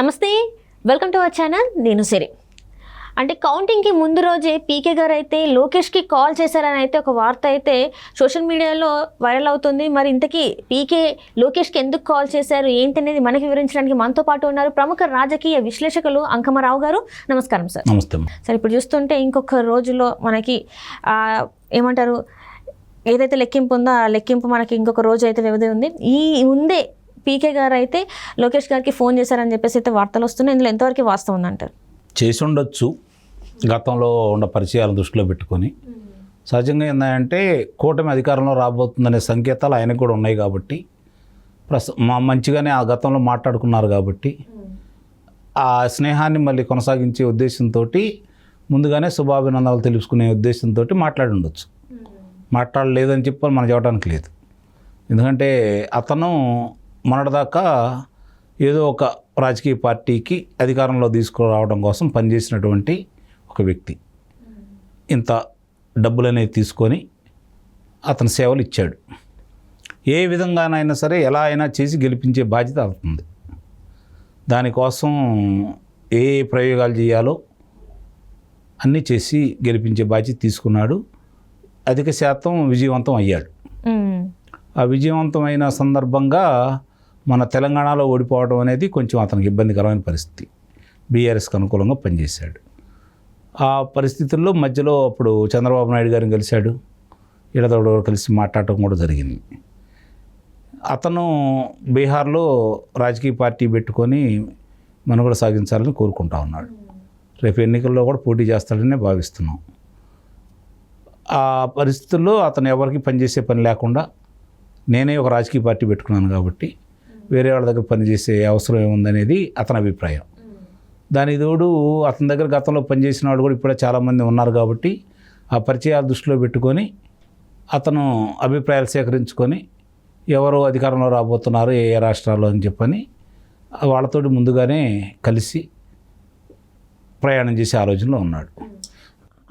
నమస్తే, welcome to our channel. నేను సిరి. అంటే కౌంటింగ్కి ముందు రోజే పీకే గారు అయితే లోకేష్కి కాల్ చేశారని అయితే ఒక వార్త అయితే సోషల్ మీడియాలో వైరల్ అవుతుంది. మరి ఇంతకీ పీకే లోకేష్కి ఎందుకు కాల్ చేశారు ఏంటనేది మనకి వివరించడానికి మనతో పాటు ఉన్నారు ప్రముఖ రాజకీయ విశ్లేషకులు అంకమరావు గారు. నమస్కారం సార్. నమస్తే సార్. ఇప్పుడు చూస్తుంటే ఇంకొక రోజులో మనకి ఏమంటారు, ఏదైతే లెక్కింపు ఉందో ఆ లెక్కింపు మనకి ఇంకొక రోజు అయితే వ్యవధి ఉంది. ఈ ముందే పీకే గారు అయితే లోకేష్ గారికి ఫోన్ చేశారని చెప్పేసి అయితే వార్తలు వస్తున్నాయి. ఇందులో ఎంతవరకు వాస్తవం ఉందంటారు? చేసి ఉండొచ్చు, గతంలో ఉన్న పరిచయాలను దృష్టిలో పెట్టుకొని. సహజంగా ఏంటంటే కూటమి అధికారంలో రాబోతుందనే సంకేతాలు ఆయనకు కూడా ఉన్నాయి కాబట్టి మంచిగానే ఆ గతంలో మాట్లాడుకున్నారు కాబట్టి ఆ స్నేహాన్ని మళ్ళీ కొనసాగించే ఉద్దేశంతో ముందుగానే శుభాభినందనలు తెలుసుకునే ఉద్దేశంతో మాట్లాడి ఉండొచ్చు. మాట్లాడలేదని చెప్పి మనం చెప్పడానికి లేదు. ఎందుకంటే అతను మొన్నటిదాకా ఏదో ఒక రాజకీయ పార్టీకి అధికారంలో తీసుకురావడం కోసం పనిచేసినటువంటి ఒక వ్యక్తి. ఇంత డబ్బులనేవి తీసుకొని అతని సేవలు ఇచ్చాడు. ఏ విధంగానైనా సరే ఎలా అయినా చేసి గెలిపించే బాధ్యత అవుతుంది. దానికోసం ఏ ప్రయోగాలు చేయాలో అన్నీ చేసి గెలిపించే బాధ్యత తీసుకున్నాడు. అధిక శాతం విజయవంతం అయ్యాడు. ఆ విజయవంతమైన సందర్భంగా మన తెలంగాణలో ఓడిపోవడం అనేది కొంచెం అతనికి ఇబ్బందికరమైన పరిస్థితి. బీఆర్ఎస్కి అనుకూలంగా పనిచేశాడు. ఆ పరిస్థితుల్లో మధ్యలో అప్పుడు చంద్రబాబు నాయుడు గారిని కలిశాడు. ఈడతోడు కలిసి మాట్లాడటం కూడా జరిగింది. అతను బీహార్లో రాజకీయ పార్టీ పెట్టుకొని మనుగడ సాగించాలని కోరుకుంటా ఉన్నాడు. రేపు ఎన్నికల్లో కూడా పోటీ చేస్తాడనే భావిస్తున్నాం. ఆ పరిస్థితుల్లో అతను ఎవరికి పనిచేసే పని లేకుండా నేనే ఒక రాజకీయ పార్టీ పెట్టుకున్నాను కాబట్టి వేరే వాళ్ళ దగ్గర పనిచేసే అవసరం ఏముందనేది అతని అభిప్రాయం. దాని తోడు అతని దగ్గర గతంలో పనిచేసిన వాళ్ళు కూడా ఇప్పుడే చాలామంది ఉన్నారు కాబట్టి ఆ పరిచయాలు దృష్టిలో పెట్టుకొని అతను అభిప్రాయాలు సేకరించుకొని ఎవరు అధికారంలో రాబోతున్నారు ఏ రాష్ట్రాల్లో అని చెప్పని వాళ్ళతోటి ముందుగానే కలిసి ప్రయాణం చేసే ఆలోచనలో ఉన్నాడు.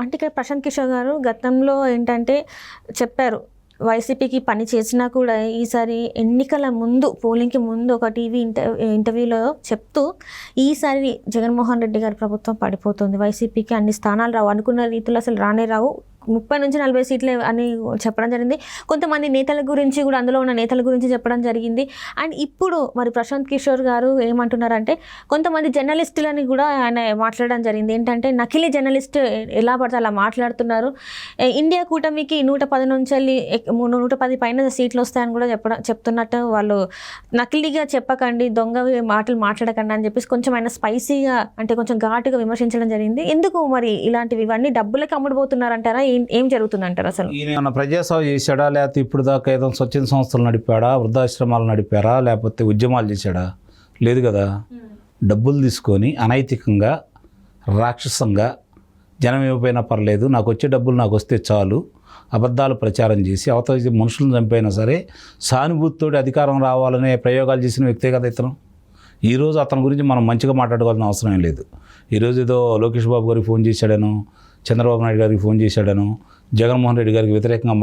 అంటే ఇక్కడ ప్రశాంత్ కిషోర్ గారు గతంలో ఏంటంటే చెప్పారు, వైసీపీకి పని చేసినా కూడా ఈసారి ఎన్నికల ముందు పోలింగ్కి ముందు ఒక టీవీ ఇంటర్వ్యూలో చెప్తూ ఈసారి జగన్మోహన్ రెడ్డి గారి ప్రభుత్వం పడిపోతుంది, వైసీపీకి అన్ని స్థానాలు రావు, అనుకున్న రీతిలో అసలు రానే రావు, 30 నుంచి 40 సీట్లే అని చెప్పడం జరిగింది. కొంతమంది నేతల గురించి కూడా, అందులో ఉన్న నేతల గురించి చెప్పడం జరిగింది. అండ్ ఇప్పుడు మరి ప్రశాంత్ కిషోర్ గారు ఏమంటున్నారంటే కొంతమంది జర్నలిస్టులని కూడా ఆయన మాట్లాడడం జరిగింది. ఏంటంటే నకిలీ జర్నలిస్ట్ ఎలా పడితే అలా మాట్లాడుతున్నారు, ఇండియా కూటమికి 110 నుంచి 110 పైన సీట్లు వస్తాయని కూడా చెప్తున్నట్టు, వాళ్ళు నకిలీగా చెప్పకండి, దొంగ మాటలు మాట్లాడకండి అని చెప్పేసి కొంచెం ఆయన స్పైసీగా అంటే కొంచెం ఘాటుగా విమర్శించడం జరిగింది. ఎందుకు మరి ఇలాంటివి ఇవన్నీ డబ్బులకి అమ్ముడుపోతున్నారంటారా, ఏం జరుగుతుందంటారు? అసలు ఈయన ప్రజాసేవ చేశాడా, లేకపోతే ఇప్పుడు దాకా ఏదో స్వచ్ఛంద సంస్థలు నడిపాడా, వృద్ధాశ్రమాలు నడిపారా, లేకపోతే ఉద్యమాలు చేశాడా? లేదు కదా. డబ్బులు తీసుకొని అనైతికంగా రాక్షసంగా జనం ఇవ్వకపోయినా పర్లేదు, నాకు వచ్చే డబ్బులు నాకు వస్తే చాలు, అబద్ధాలు ప్రచారం చేసి అవతల మనుషులను చంపైనా సరే సానుభూతితో అధికారం రావాలనే ప్రయోగాలు చేసిన వ్యక్తే కదా ఇతను. ఈరోజు అతని గురించి మనం మంచిగా మాట్లాడుకోవాల్సిన అవసరం ఏం లేదు. ఈరోజు ఏదో లోకేష్ బాబు గారికి ఫోన్ చేశాడను, చంద్రబాబు నాయుడు గారికి ఫోన్ చేశాడను, జగన్మోహన్ రెడ్డి గారికి వ్యతిరేకంగా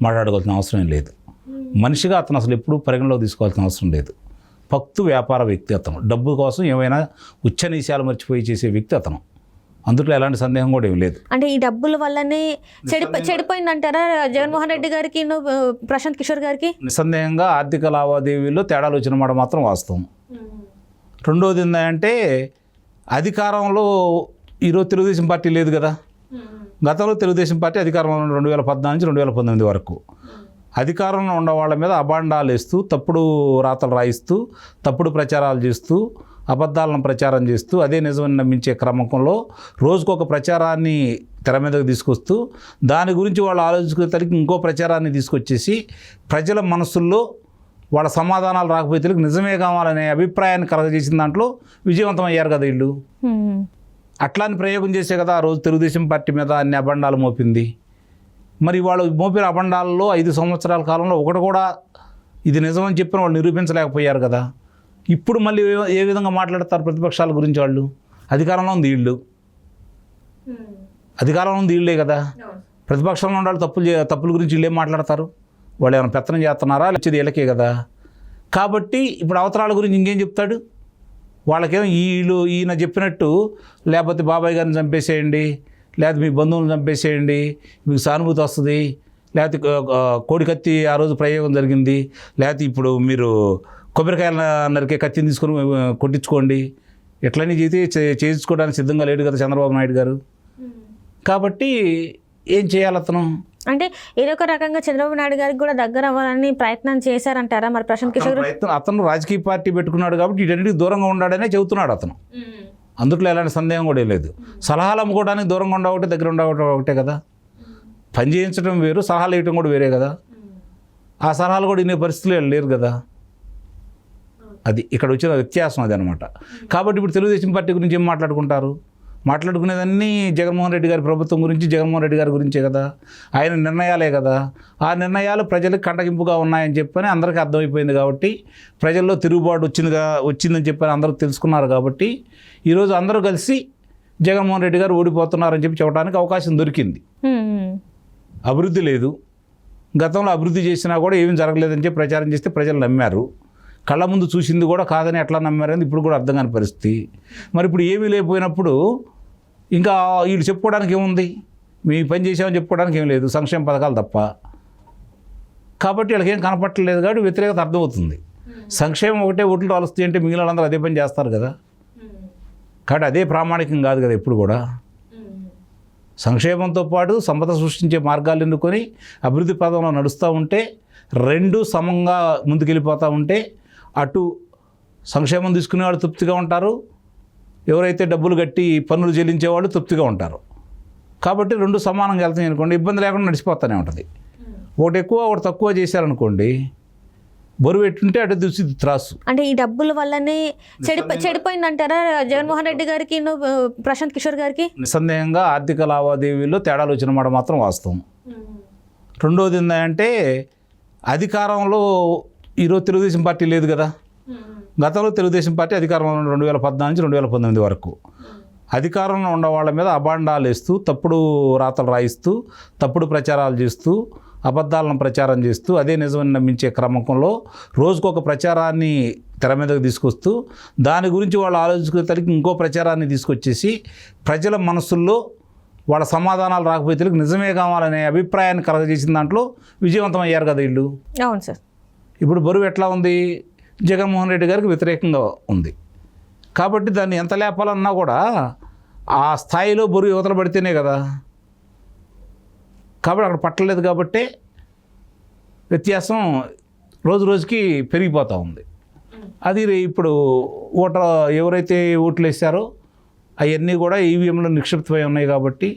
మాట్లాడుకోవాల్సిన అవసరం ఏం లేదు. మనిషిగా అతను అసలు ఎప్పుడూ పరిగణలో తీసుకోవాల్సిన అవసరం లేదు. భక్తు వ్యాపార వ్యక్తి అతను. డబ్బు కోసం ఏమైనా ఉచ్చనీశాలు మర్చిపోయి చేసే వ్యక్తి అతను. అందులో ఎలాంటి సందేహం కూడా ఏం లేదు. అంటే ఈ డబ్బుల వల్లనే చెడిపోయిందంటారా జగన్మోహన్ రెడ్డి గారికి, ప్రశాంత్ కిషోర్ గారికి? నిస్సందేహంగా ఆర్థిక లావాదేవీల్లో తేడాలు వచ్చిన మాట మాత్రం వాస్తవం. రెండోది ఏంటంటే అధికారంలో ఈరోజు తెలుగుదేశం పార్టీ లేదు కదా. గతంలో తెలుగుదేశం పార్టీ అధికారంలో 2014 నుంచి 2019 వరకు అధికారంలో ఉన్న వాళ్ళ మీద అబాండాలు వేస్తూ, తప్పుడు రాతలు రాయిస్తూ, తప్పుడు ప్రచారాలు చేస్తూ, అబద్ధాలను ప్రచారం చేస్తూ, అదే నిజమని నమ్మించే క్రమంలో రోజుకొక ప్రచారాన్ని తెర మీదకు తీసుకొస్తూ దాని గురించి వాళ్ళు ఆలోచించుకునేసరికి ఇంకో ప్రచారాన్ని తీసుకొచ్చేసి ప్రజల మనసుల్లో వాళ్ళ సమాధానాలు రాకపోతే నిజమే కావాలనే అభిప్రాయాన్ని కలగజేసిన దాంట్లో విజయవంతం అయ్యారు కదా వీళ్ళు. అట్లాని ప్రయోగం చేసే కదా ఆ రోజు తెలుగుదేశం పార్టీ మీద అన్ని అబండాలు మోపింది. మరి వాళ్ళు మోపిన అబండాలలో 5 సంవత్సరాల కాలంలో ఒకటి కూడా ఇది నిజమని చెప్పిన వాళ్ళు నిరూపించలేకపోయారు కదా. ఇప్పుడు మళ్ళీ ఏ విధంగా మాట్లాడతారు ప్రతిపక్షాల గురించి? వాళ్ళు అధికారంలో ఉంది వీళ్ళు, అధికారంలో ఉంది వీళ్ళే కదా. ప్రతిపక్షంలో ఉండాలి, తప్పుల గురించి వీళ్ళు ఏం మాట్లాడతారు? వాళ్ళు ఏమైనా పెత్తనం చేస్తున్నారా? లేకపోతే వీళ్ళకే కదా. కాబట్టి ఇప్పుడు అవతరాల గురించి ఇంకేం చెప్తాడు? వాళ్ళకేమో ఈయన చెప్పినట్టు లేకపోతే బాబాయ్ గారిని చంపేసేయండి, లేకపోతే మీ బంధువులను చంపేసేయండి, మీకు సానుభూతి వస్తుంది, లేకపోతే కోడికత్తి ఆ రోజు ప్రయోగం జరిగింది, లేకపోతే ఇప్పుడు మీరు కొబ్బరికాయల నరికే కత్తిని తీసుకొని కొట్టించుకోండి, ఎట్లనే చేయించుకోవడానికి సిద్ధంగా లేడు కదా చంద్రబాబు నాయుడు గారు. కాబట్టి ఏం చేయాలి అతను? అంటే ఏదో ఒక రకంగా చంద్రబాబు నాయుడు గారికి కూడా దగ్గర అవ్వాలని ప్రయత్నం చేశారంటారా మరి ప్రశాంత్ కిషోర్? అతను రాజకీయ పార్టీ పెట్టుకున్నాడు కాబట్టి వీటన్నిటికి దూరంగా ఉన్నాడనే చెబుతున్నాడు అతను. అందుట్లో ఎలాంటి సందేహం కూడా లేదు. సలహాలు అమ్ముకోవడానికి దూరంగా ఉండవటే దగ్గర ఉండవటం ఒకటే కదా. పని చేయించడం వేరు, సలహాలు ఇవ్వటం కూడా వేరే కదా. ఆ సలహాలు కూడా ఇన్ని పరిస్థితులు లేరు కదా. అది ఇక్కడ వచ్చిన వ్యత్యాసం అది అనమాట. కాబట్టి ఇప్పుడు తెలుగుదేశం పార్టీ గురించి ఏం మాట్లాడుకుంటారు? మాట్లాడుకునేదన్నీ జగన్మోహన్ రెడ్డి గారి ప్రభుత్వం గురించి, జగన్మోహన్ రెడ్డి గారి గురించే కదా. ఆయన నిర్ణయాలే కదా. ఆ నిర్ణయాలు ప్రజలకు కంటగింపుగా ఉన్నాయని చెప్పని అందరికీ అర్థమైపోయింది కాబట్టి, ప్రజల్లో తిరుగుబాటు వచ్చిందని చెప్పని అందరూ తెలుసుకున్నారు కాబట్టి, ఈరోజు అందరూ కలిసి జగన్మోహన్ రెడ్డి గారు ఓడిపోతున్నారని చెప్పి చెప్పడానికి అవకాశం దొరికింది. అభివృద్ధి లేదు, గతంలో అభివృద్ధి చేసినా కూడా ఏమీ జరగలేదని చెప్పి ప్రచారం చేస్తే ప్రజలు నమ్మారు. కళ్ళ ముందు చూసింది కూడా కాదని ఎట్లా నమ్మారని ఇప్పుడు కూడా అర్థం కాని పరిస్థితి. మరి ఇప్పుడు ఏమీ లేకపోయినప్పుడు ఇంకా వీళ్ళు చెప్పుకోవడానికి ఏముంది? మీ పని చేసామని చెప్పుకోవడానికి ఏం లేదు, సంక్షేమ పథకాలు తప్ప. కాబట్టి వీళ్ళకి ఏం కనపట్టలేదు కాబట్టి వ్యతిరేకత అర్థమవుతుంది. సంక్షేమం ఒకటే ఓట్లు రాలుస్తాయి అంటే మిగిలిన వాళ్ళందరూ అదే పని చేస్తారు కదా. కాబట్టి అదే ప్రామాణికం కాదు కదా ఎప్పుడు కూడా. సంక్షేమంతో పాటు సంపద సృష్టించే మార్గాలు ఎన్నుకొని అభివృద్ధి పదంలో నడుస్తూ ఉంటే, రెండు సమంగా ముందుకెళ్ళిపోతూ ఉంటే, అటు సంక్షేమం తీసుకునేవాళ్ళు తృప్తిగా ఉంటారు, ఎవరైతే డబ్బులు కట్టి పన్నులు చెల్లించేవాళ్ళు తృప్తిగా ఉంటారు. కాబట్టి రెండు సమానంగా వెళ్తాయి అనుకోండి, ఇబ్బంది లేకుండా నడిచిపోతూనే ఉంటుంది. ఒకటి ఎక్కువ ఒకటి తక్కువ చేశారనుకోండి, బరువు ఎట్టుంటే అటు చూసి త్రాసు. అంటే ఈ డబ్బుల వల్లనే చెడిపోయిందంటారా జగన్మోహన్ రెడ్డి గారికి, ప్రశాంత్ కిషోర్ గారికి? నిస్సందేహంగా ఆర్థిక లావాదేవీల్లో తేడాలు వచ్చిన మాట మాత్రం వాస్తవం. రెండోది ఏంటంటే అధికారంలో ఈరోజు తెలుగుదేశం పార్టీ లేదు కదా. గతంలో తెలుగుదేశం పార్టీ అధికారంలో 2014 నుంచి 2019 వరకు అధికారంలో ఉన్న వాళ్ళ మీద అబాండాలు వేస్తూ, తప్పుడు రాతలు రాయిస్తూ, తప్పుడు ప్రచారాలు చేస్తూ, అబద్ధాలను ప్రచారం చేస్తూ, అదే నిజమని నమ్మించే క్రమంలో రోజుకొక ప్రచారాన్ని తెర మీదకు తీసుకొస్తూ, దాని గురించి వాళ్ళు ఆలోచించుకునేసరికి ఇంకో ప్రచారాన్ని తీసుకొచ్చేసి ప్రజల మనసుల్లో వాళ్ళ సమాధానాలు రాకపోతే నిజమే కావాలనే అభిప్రాయాన్ని కలగజేసిన దాంట్లో విజయవంతం అయ్యారు కదా వీళ్ళు. అవును సార్. ఇప్పుడు బరువు ఎట్లా ఉంది? జగన్మోహన్ రెడ్డి గారికి వ్యతిరేకంగా ఉంది. కాబట్టి దాన్ని ఎంత లేపాలన్నా కూడా ఆ స్థాయిలో బరువు యువతలు పడితేనే కదా. కాబట్టి అక్కడ పట్టలేదు కాబట్టి వ్యత్యాసం రోజు రోజుకి పెరిగిపోతూ ఉంది. అది ఇప్పుడు ఎవరైతే ఓట్లు వేస్తారో అవన్నీ కూడా ఈవీఎంలో నిక్షిప్తమై ఉన్నాయి కాబట్టి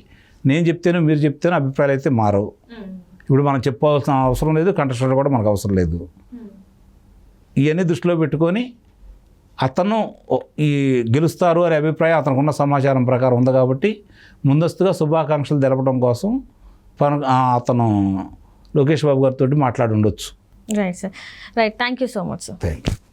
నేను చెప్తేనో మీరు చెప్తేనో అభిప్రాయాలు అయితే మారవు. ఇప్పుడు మనం చెప్పాల్సిన అవసరం లేదు, కంటెస్టెంట్ కూడా మనకు అవసరం లేదు. ఇవన్నీ దృష్టిలో పెట్టుకొని అతను ఈ గెలుస్తారు అనే అభిప్రాయం అతనుకున్న సమాచారం ప్రకారం ఉంది కాబట్టి ముందస్తుగా శుభాకాంక్షలు తెలపడం కోసం అతను లోకేష్ బాబు గారితో మాట్లాడి ఉండొచ్చు. Right sir, right. Thank you so much sir. Thank you.